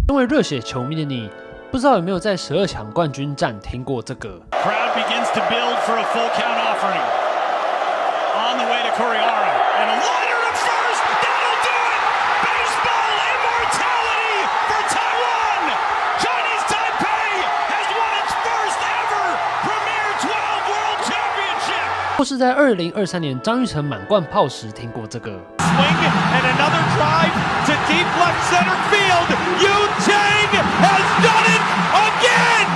身为热血球迷的你，不知道有没有在12强冠军战听过这个 Crowd begins to build for a full count offering. On the way to Kuriara. And a liner to first. That'll do it. Baseball immortality for Taiwan. Chinese Taipei has won its first ever Premier 12 World Championship. 或是在2023年张育成满贯炮时听过这个 Swing and another drive to deep left center field. Yu Chang has done it again.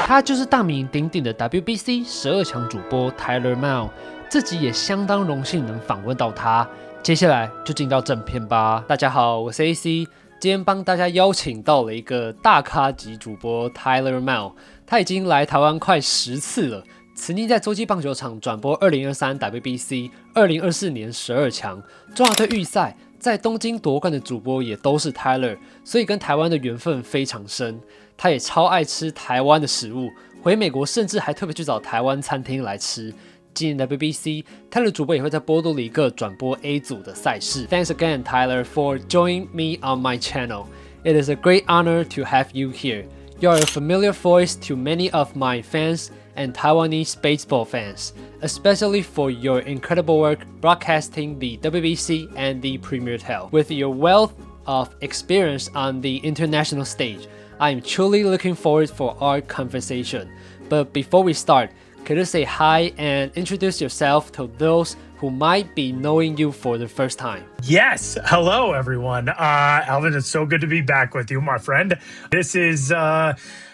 他就是大名鼎鼎的 WBC 12强主播 Tyler Maun， 这集也相当荣幸能访问到他。接下来就进到正片吧。大家好，我是 AC， 今天帮大家邀请到了一个大咖级主播 Tyler Maun， 他已经来台湾快10次了。曾经在洲际棒球场转播2023 WBC、2024年12强、中华队预赛，在东京夺冠的主播也都是 Tyler， 所以跟台湾的缘分非常深。他也超爱吃台湾的食物，回美国甚至还特别去找台湾餐厅来吃。今年 WBC， Tyler 主播也会在波多黎各转播 A 组的赛事。Thanks again, Tyler, for joining me on my channel. It is a great honor to have you here. You are a familiar voice to many of my fans and Taiwanese baseball fans, especially for your incredible work broadcasting the WBC and the Premier Tale. With your wealth of experience on the international stage, I am truly looking forward for our conversation. But before we start, could you say hi and introduce yourself to those who might be knowing you for the first time? Yes. Hello, everyone. Alvin, it's so good to be back with you, my friend. This is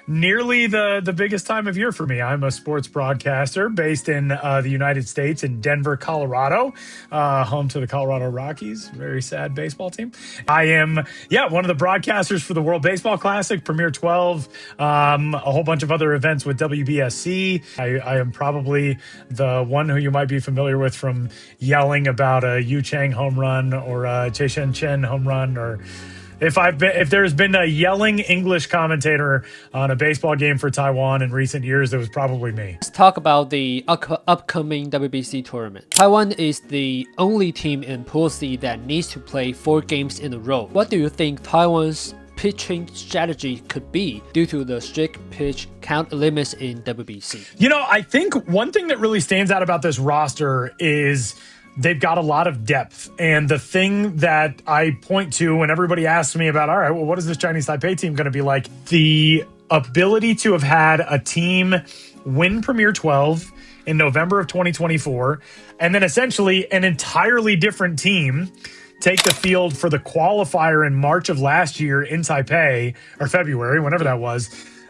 nearly the biggest time of year for me. I'm a sports broadcaster based in the United States in Denver, Colorado, home to the Colorado Rockies. Very sad baseball team. I am, one of the broadcasters for the World Baseball Classic, Premier 12, a whole bunch of other events with WBSC. I am probably the one who you might be familiar with from yelling about a Yu Chang home run or a Che Shen Chen home run, or if there's been a yelling English commentator on a baseball game for Taiwan in recent years, it was probably me. Let's talk about the upcoming WBC tournament. Taiwan is the only team in Pool C that needs to play 4 games in a row. What do you think Taiwan's pitching strategy could be due to the strict pitch count limits in WBC? You know, I think one thing that really stands out about this roster is they've got a lot of depth. And the thing that I point to when everybody asks me about, all right, well, what is this Chinese Taipei team going to be like? The ability to have had a team win Premier 12 in November of 2024, and then essentially an entirely different team take the field for the qualifier in March of last year in Taipei, or February, whenever that was.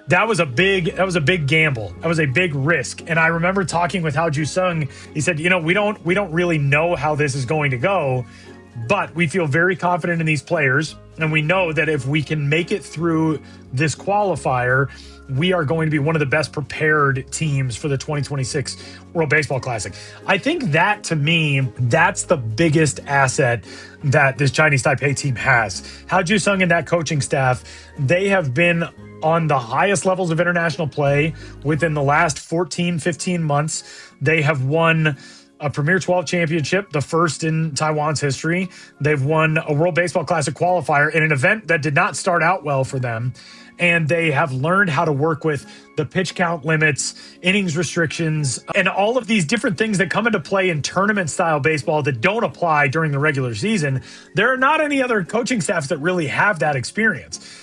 That was a big gamble. That was a big risk. And I remember talking with Hao Ju-sung. He said, you know, we don't really know how this is going to go, but we feel very confident in these players. And we know that if we can make it through this qualifier, we are going to be one of the best prepared teams for the 2026 World Baseball Classic. I think that, to me, that's the biggest asset that this Chinese Taipei team has. Hao Ju-sung and that coaching staff, they have been on the highest levels of international play within the last 14, 15 months. They have won a Premier 12 championship, the first in Taiwan's history. They've won a World Baseball Classic qualifier in an event that did not start out well for them. And they have learned how to work with the pitch count limits, innings restrictions, and all of these different things that come into play in tournament-style baseball that don't apply during the regular season. There are not any other coaching staffs that really have that experience.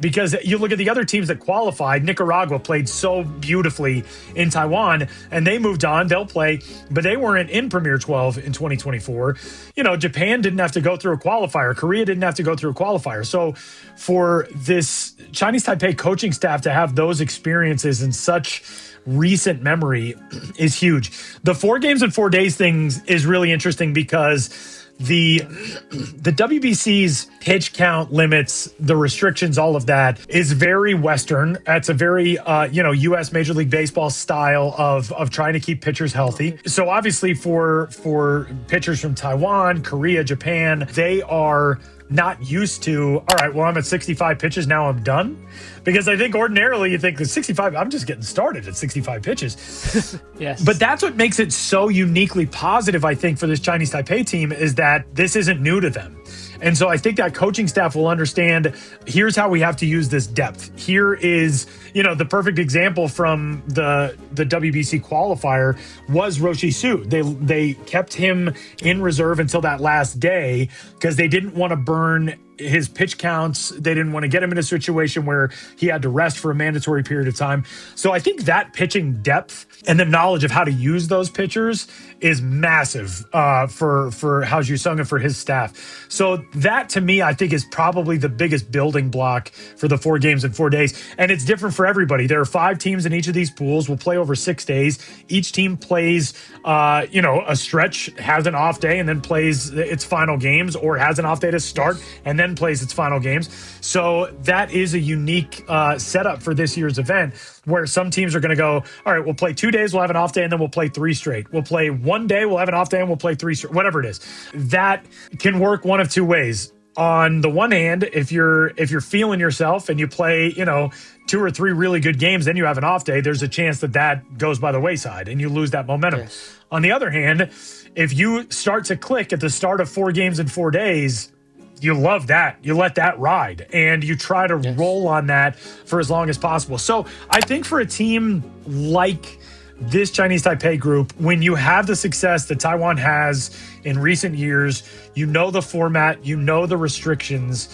Because you look at the other teams that qualified. Nicaragua played so beautifully in Taiwan, and they moved on. They'll play, but they weren't in Premier 12 in 2024. You know, Japan didn't have to go through a qualifier. Korea didn't have to go through a qualifier. So for this Chinese Taipei coaching staff to have those experiences in such recent memory is huge. The 4 games in 4 days thing is really interesting because the WBC's pitch count limits, the restrictions, all of that is very Western. That's a very, U.S. Major League Baseball style of trying to keep pitchers healthy. So obviously for pitchers from Taiwan, Korea, Japan, they are not used to, all right, well, I'm at 65 pitches, now I'm done. Because I think ordinarily you think the 65, I'm just getting started at 65 pitches. Yes. But that's what makes it so uniquely positive, I think, for this Chinese Taipei team, is that this isn't new to them. And so I think that coaching staff will understand, here's how we have to use this depth. Here is, the perfect example from the WBC qualifier was Roshi Su. They kept him in reserve until that last day because they didn't want to burn his pitch counts. They didn't want to get him in a situation where he had to rest for a mandatory period of time. So I think that pitching depth and the knowledge of how to use those pitchers is massive for Hao Ju-sung and for his staff. So that, to me, I think is probably the biggest building block for the 4 games in 4 days. And it's different for everybody. There are 5 teams in each of these pools. We'll play over 6 days. Each team plays, a stretch, has an off day, and then plays its final games, or has an off day to start and then plays its final games. So that is a unique setup for this year's event, where some teams are going to go, all right, we'll play 2 days, we'll have an off day, and then we'll play 3 straight. We'll play 1 day, we'll have an off day, and we'll play 3 straight, whatever it is. That can work one of 2 ways. On the one hand, if you're feeling yourself and you play, 2 or 3 really good games, then you have an off day, there's a chance that goes by the wayside and you lose that momentum. Yes. On the other hand, if you start to click at the start of 4 games in 4 days, you love that. You let that ride and you try to roll on that for as long as possible. So I think for a team like this Chinese Taipei group, when you have the success that Taiwan has in recent years, the format, the restrictions,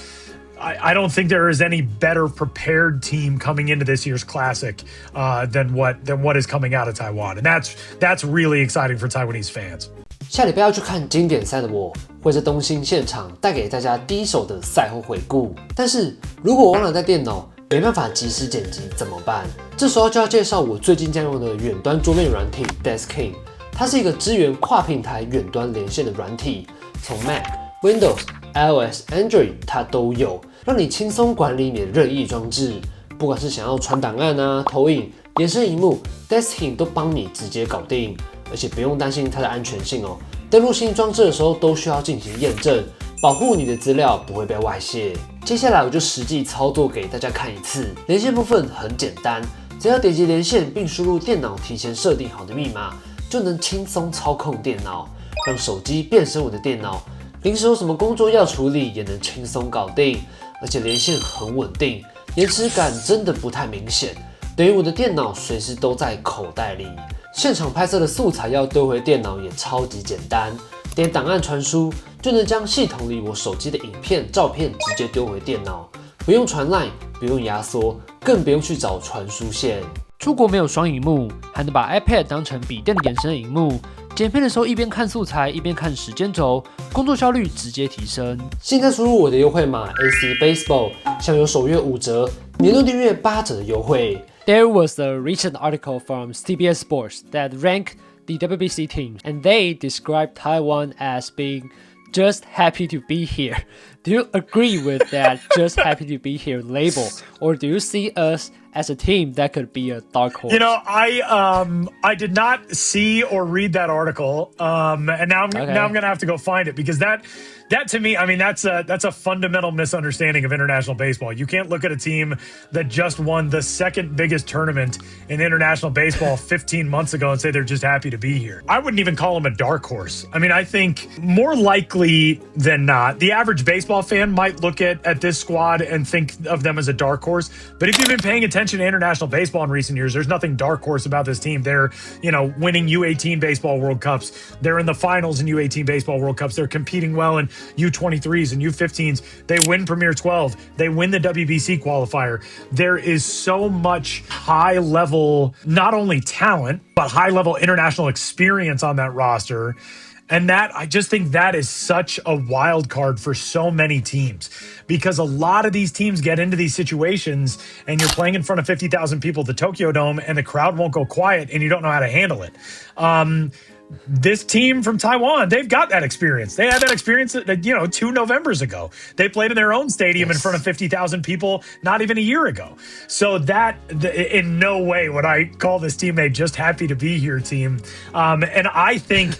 I don't think there is any better prepared team coming into this year's Classic than what is coming out of Taiwan. And that's really exciting for Taiwanese fans. 下礼拜要去看经典赛的我，会在东兴现场带给大家第一手的赛后回顾。但是如果我忘了带电脑，没办法及时剪辑怎么办？这时候就要介绍我最近将用的远端桌面软体 Desking， 它是一个支援跨平台远端连线的软体，从 Mac、Windows、iOS、Android 它都有，让你轻松管理你的任意装置。不管是想要传档案啊、投影、延伸萤幕 ，Desking 都帮你直接搞定。而且不用担心它的安全性哦。登录新装置的时候都需要进行验证，保护你的资料不会被外泄。接下来我就实际操作给大家看一次。连线部分很简单，只要点击连线并输入电脑提前设定好的密码，就能轻松操控电脑，让手机变成我的电脑。临时有什么工作要处理，也能轻松搞定。而且连线很稳定，延迟感真的不太明显，等于我的电脑随时都在口袋里。现场拍摄的素材要丢回电脑也超级简单，点档案传输就能将系统里我手机的影片、照片直接丢回电脑，不用传 LINE， 不用压缩，更不用去找传输线。出国没有双萤幕，还能把 iPad 当成笔电的延伸萤幕，剪片的时候一边看素材一边看时间轴，工作效率直接提升。现在输入我的优惠码 ACbaseball， 享有首月5折，年度订阅8折的优惠。There was a recent article from CBS Sports that ranked the WBC team, and they described Taiwan as being just happy to be here. Do you agree with that just happy to be here label, or do you see us as a team that could be a dark horse? I did not see or read that article, and now I'm gonna have to go find it, because that to me, that's a fundamental misunderstanding of international baseball. You can't look at a team that just won the second biggest tournament in international baseball 15 months ago and say they're just happy to be here. I wouldn't even call them a dark horse. I think more likely than not, the average baseball fan might look at this squad and think of them as a dark horse. But if you've been paying attention to international baseball in recent years, there's nothing dark horse about this team. They're, winning U18 baseball World Cups. They're in the finals in U18 baseball World Cups. They're competing well in U23s and U15s. They win Premier 12. They win the WBC qualifier. There is so much high level, not only talent, but high level international experience on that roster. And I just think that is such a wild card for so many teams, because a lot of these teams get into these situations and you're playing in front of 50,000 people at the Tokyo Dome and the crowd won't go quiet and you don't know how to handle it. This team from Taiwan, they've got that experience. They had that experience, 2 Novembers ago. They played in their own stadium in front of 50,000 people not even a year ago. So in no way would I call this team a just happy to be here team. And I think,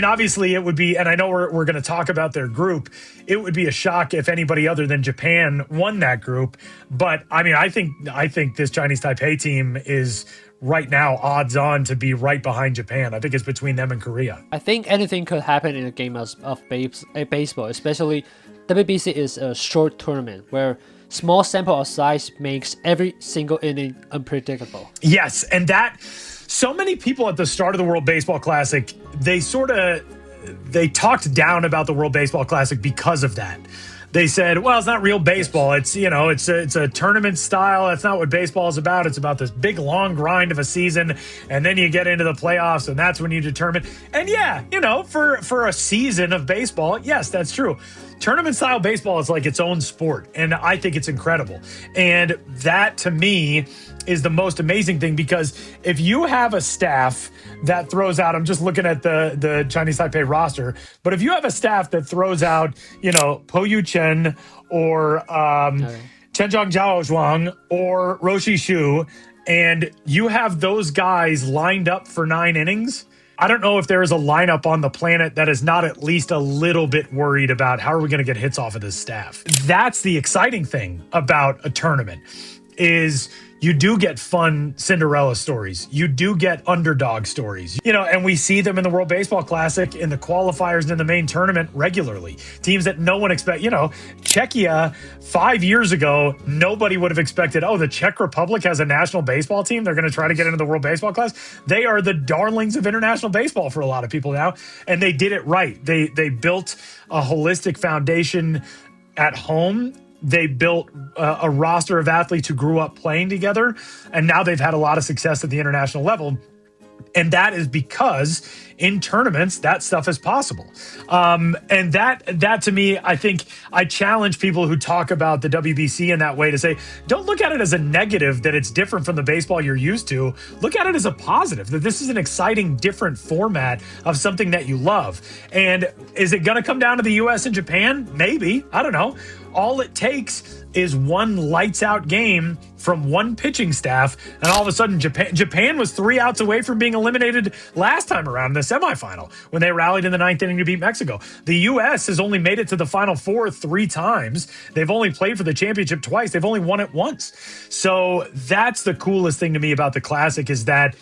obviously it would be, and I know we're going to talk about their group, it would be a shock if anybody other than Japan won that group. But I think this Chinese Taipei team is right now odds on to be right behind Japan. I think it's between them and Korea. I think anything could happen in a game of baseball, especially WBC is a short tournament where small sample of size makes every single inning unpredictable. Yes, and that so many people at the start of the World Baseball Classic, they talked down about the World Baseball Classic because of that. They said, well, it's not real baseball. It's, it's a tournament style. That's not what baseball is about. It's about this big, long grind of a season. And then you get into the playoffs, and that's when you determine. And yeah, for a season of baseball, yes, that's true. Tournament style baseball is like its own sport, and I think it's incredible. And that, to me, is the most amazing thing, because if you have a staff that throws out, I'm just looking at the Chinese Taipei roster, but if you have a staff that throws out, Po Yu Chen or Chen Zhang Zhuang or Roshi Shu, and you have those guys lined up for 9 innings, I don't know if there is a lineup on the planet that is not at least a little bit worried about how are we going to get hits off of this staff. That's the exciting thing about a tournament, is you do get fun Cinderella stories. You do get underdog stories, and we see them in the World Baseball Classic, in the qualifiers, and in the main tournament regularly. Teams that no one expect, Czechia 5 years ago, nobody would have expected, the Czech Republic has a national baseball team. They're going to try to get into the World Baseball Class. They are the darlings of international baseball for a lot of people now. And they did it right. They built a holistic foundation at home. They built a roster of athletes who grew up playing together, and now they've had a lot of success at the international level. And that is because in tournaments, that stuff is possible. And that to me, I think I challenge people who talk about the WBC in that way to say, don't look at it as a negative that it's different from the baseball you're used to. Look at it as a positive, that this is an exciting, different format of something that you love. And is it going to come down to the US and Japan? Maybe. I don't know. All it takes is one lights out game from one pitching staff, and all of a sudden Japan was 3 outs away from being eliminated last time around in the semifinal when they rallied in the 9th inning to beat Mexico. The U.S. has only made it to the Final Four 3 times. They've only played for the championship twice. They've only won it once. So that's the coolest thing to me about the Classic, is that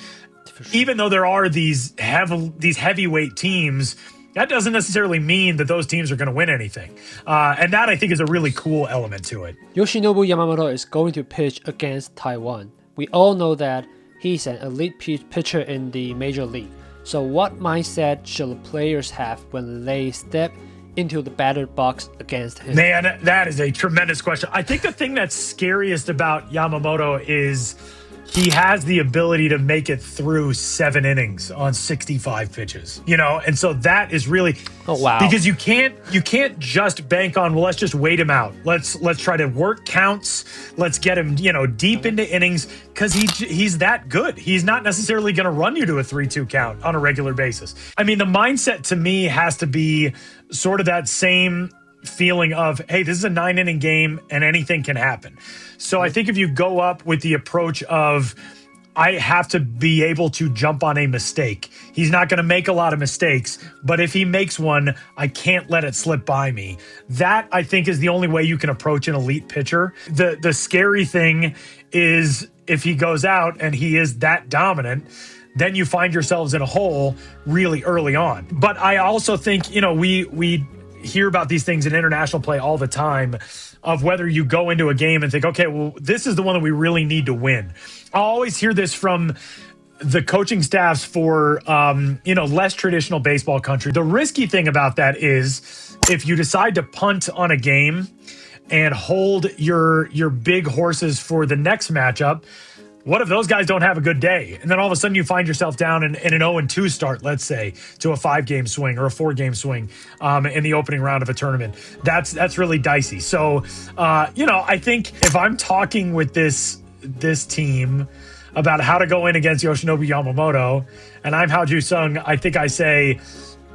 even though there are these heavyweight teams, that doesn't necessarily mean that those teams are going to win anything. And that, I think, is a really cool element to it. Yoshinobu Yamamoto is going to pitch against Taiwan. We all know that he's an elite pitcher in the major league. So what mindset should the players have when they step into the batter box against him? Man, that is a tremendous question. I think the thing that's scariest about Yamamoto is he has the ability to make it through 7 innings on 65 pitches, and so that is really, because you can't just bank on, well, let's just wait him out. Let's try to work counts. Let's get him, deep into innings, because he's that good. He's not necessarily going to run you to a 3-2 count on a regular basis. I mean, the mindset to me has to be sort of that same feeling of, hey, this is a 9-inning game and anything can happen. So I think if you go up with the approach of, I have to be able to jump on a mistake. He's not going to make a lot of mistakes, but if he makes one, I can't let it slip by me. That, I think, is the only way you can approach an elite pitcher. The scary thing is if he goes out and he is that dominant, then you find yourselves in a hole really early on. But I also think, we hear about these things in international play all the time, of whether you go into a game and think, okay, well, this is the one that we really need to win. I always hear this from the coaching staffs for, less traditional baseball country. The risky thing about that is if you decide to punt on a game and hold your big horses for the next matchup, what if those guys don't have a good day? And then all of a sudden you find yourself down in an 0-2 start, let's say, to a 5-game swing or a 4-game swing in the opening round of a tournament. That's really dicey. So, I think if I'm talking with this team about how to go in against Yoshinobu Yamamoto, and I'm Hao Ju-sung, I think I say,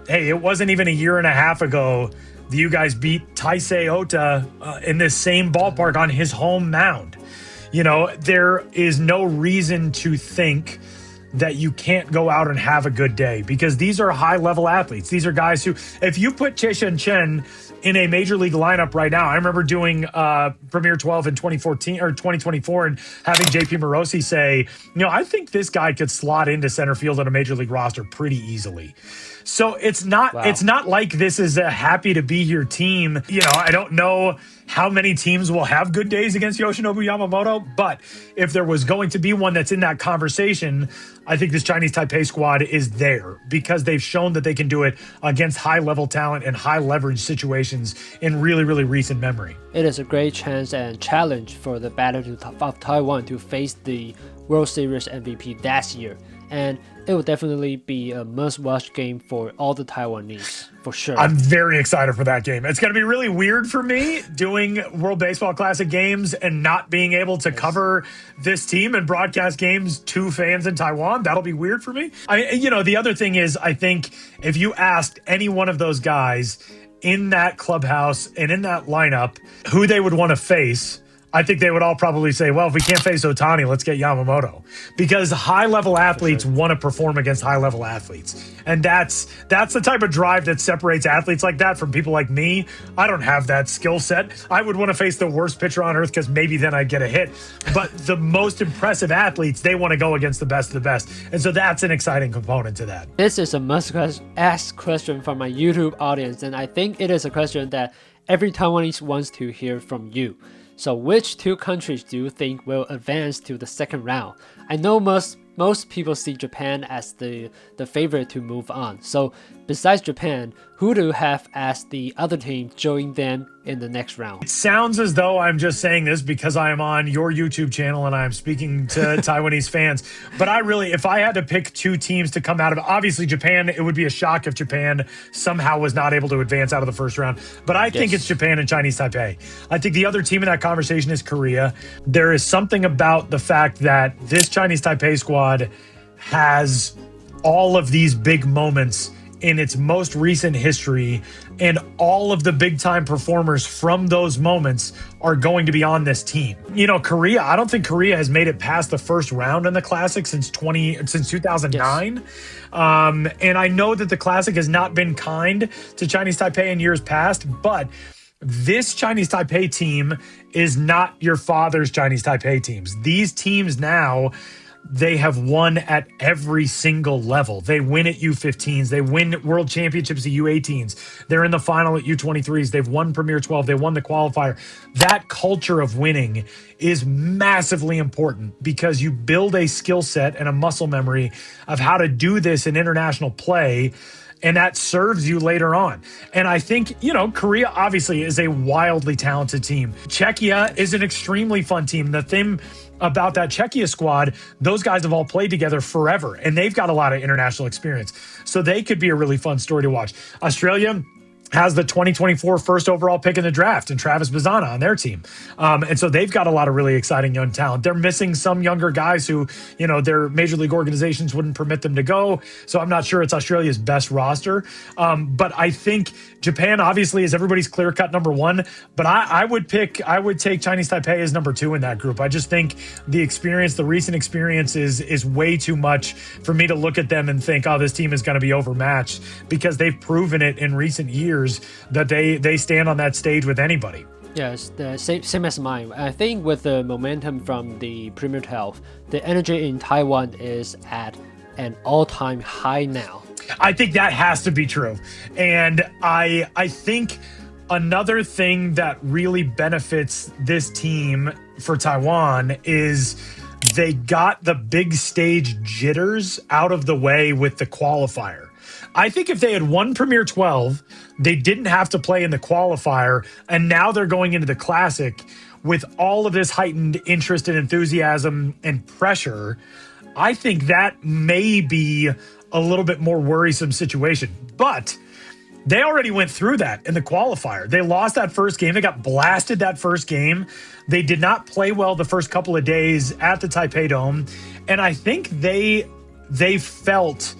hey, it wasn't even a year and a half ago that you guys beat Taisei Ota in this same ballpark on his home mound. There is no reason to think that you can't go out and have a good day, because these are high-level athletes. These are guys who, if you put Che Shen Chen in a major league lineup right now. I remember doing Premier 12 in 2014 or 2024 and having JP Morosi say, I think this guy could slot into center field on a major league roster pretty easily. So it's not like this is a happy to be here team. I don't know how many teams will have good days against Yoshinobu Yamamoto, but if there was going to be one that's in that conversation, I think this Chinese Taipei squad is there because they've shown that they can do it against high-level talent and high-leverage situations in really, really recent memory. It is a great chance and challenge for the battle of Taiwan to face the World Series MVP last year. And it will definitely be a must-watch game for all the Taiwanese, for sure. I'm very excited for that game. It's going to be really weird for me doing World Baseball Classic games and not being able to cover this team and broadcast games to fans in Taiwan. That'll be weird for me. The other thing is, I think if you asked any one of those guys in that clubhouse and in that lineup who they would want to face, I think they would all probably say, well, if we can't face Ohtani, let's get Yamamoto. Because high-level athletes want to perform against high-level athletes. And that's the type of drive that separates athletes like that from people like me. I don't have that skill set. I would want to face the worst pitcher on earth because maybe then I'd get a hit. But the most impressive athletes, they want to go against the best of the best. And so that's an exciting component to that. This is a must-ask question from my YouTube audience, and I think it is a question that every Taiwanese wants to hear from you. So which two countries do you think will advance to the second round? I know most people see Japan as the favorite to move on. So besides Japan, who do you have as the other team join them in the next round? It sounds as though I'm just saying this because I am on your YouTube channel and I'm speaking to Taiwanese fans. But if I had to pick two teams to come out of, obviously Japan, it would be a shock if Japan somehow was not able to advance out of the first round. But I think it's Japan and Chinese Taipei. I think the other team in that conversation is Korea. There is something about the fact that this Chinese Taipei squad has all of these big moments in its most recent history, and all of the big-time performers from those moments are going to be on this team. Korea, I don't think Korea has made it past the first round in the Classic since 2009. Yes. And I know that the Classic has not been kind to Chinese Taipei in years past, but this Chinese Taipei team is not your father's Chinese Taipei teams. These teams now, they have won at every single level. They win at U15s. They win world championships at U18s. They're in the final at U23s. They've won Premier 12. They won the qualifier. That culture of winning is massively important because you build a skill set and a muscle memory of how to do this in international play, and that serves you later on. And I think, Korea obviously is a wildly talented team. Czechia is an extremely fun team. The thing about that Czechia squad, those guys have all played together forever, and they've got a lot of international experience. So they could be a really fun story to watch. Australia has the 2024 first overall pick in the draft and Travis Bazana on their team. And so they've got a lot of really exciting young talent. They're missing some younger guys who, their major league organizations wouldn't permit them to go. So I'm not sure it's Australia's best roster. But I think Japan obviously is everybody's clear-cut number one. But I would take Chinese Taipei as number two in that group. I just think the recent experience is way too much for me to look at them and think, oh, this team is going to be overmatched, because they've proven it in recent years that they stand on that stage with anybody. Yes, the same as mine. I think with the momentum from the Premier 12, the energy in Taiwan is at an all-time high now. I think that has to be true. And I think another thing that really benefits this team for Taiwan is they got the big stage jitters out of the way with the qualifier. I think if they had won Premier 12, they didn't have to play in the qualifier, and now they're going into the Classic with all of this heightened interest and enthusiasm and pressure. I think that may be a little bit more worrisome situation. But they already went through that in the qualifier. They lost that first game. They got blasted that first game. They did not play well the first couple of days at the Taipei Dome. And I think they felt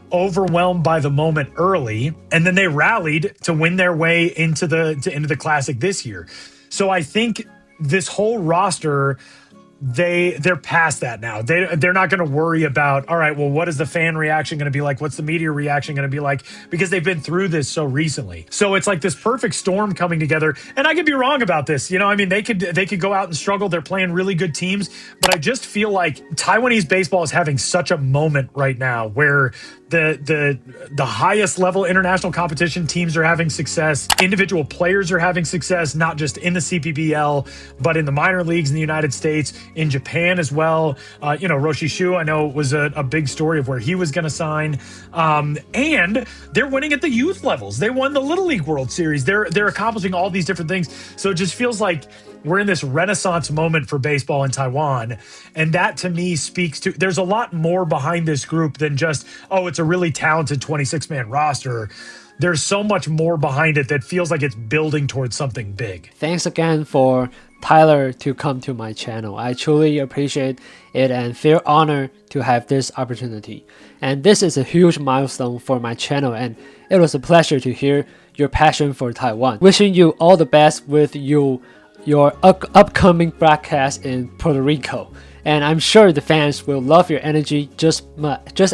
overwhelmed by the moment early, and then they rallied to win their way into the Classic this year. So I think this whole roster they're past that now. They're not going to worry about, all right, well, what is the fan reaction going to be like? What's the media reaction going to be like? Because they've been through this so recently. So it's like this perfect storm coming together. And I could be wrong about this. You know, I mean, they could go out and struggle. They're playing really good teams, but I just feel like Taiwanese baseball is having such a moment right now where the highest level international competition teams are having success. Individual players are having success, not just in the CPBL, but in the minor leagues in the United States, in Japan as well. Roshi Shu, I know, was a big story of where he was going to sign. And they're winning at the youth levels. They won the Little League World Series. They're accomplishing all these different things. So it just feels like we're in this renaissance moment for baseball in Taiwan. And that to me speaks to, there's a lot more behind this group than just, oh, it's a really talented 26-man roster. There's so much more behind it that feels like it's building towards something big. Thanks again for Tyler to come to my channel. I truly appreciate it and feel honored to have this opportunity. And this is a huge milestone for my channel, and it was a pleasure to hear your passion for Taiwan. Wishing you all the best with your upcoming broadcast in Puerto Rico. And I'm sure the fans will love your energy just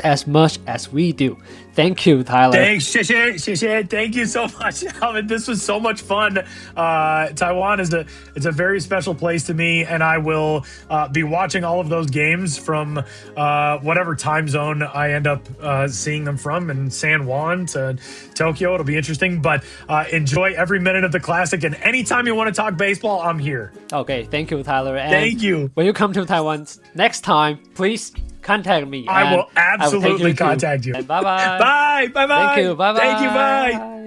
as much as we do. Thank you, Tyler. Thanks, 谢谢. Thank you so much, Alvin. This was so much fun. Taiwan is it's a very special place to me, and I will be watching all of those games from whatever time zone I end up seeing them from, in San Juan to Tokyo. It'll be interesting, but enjoy every minute of the Classic, and anytime you want to talk baseball, I'm here. Okay, thank you, Tyler. And thank you. When you come to Taiwan next time, please contact me. I will absolutely contact you. Bye-bye. Bye. Bye-bye. Thank you. Bye-bye. Thank you. Bye.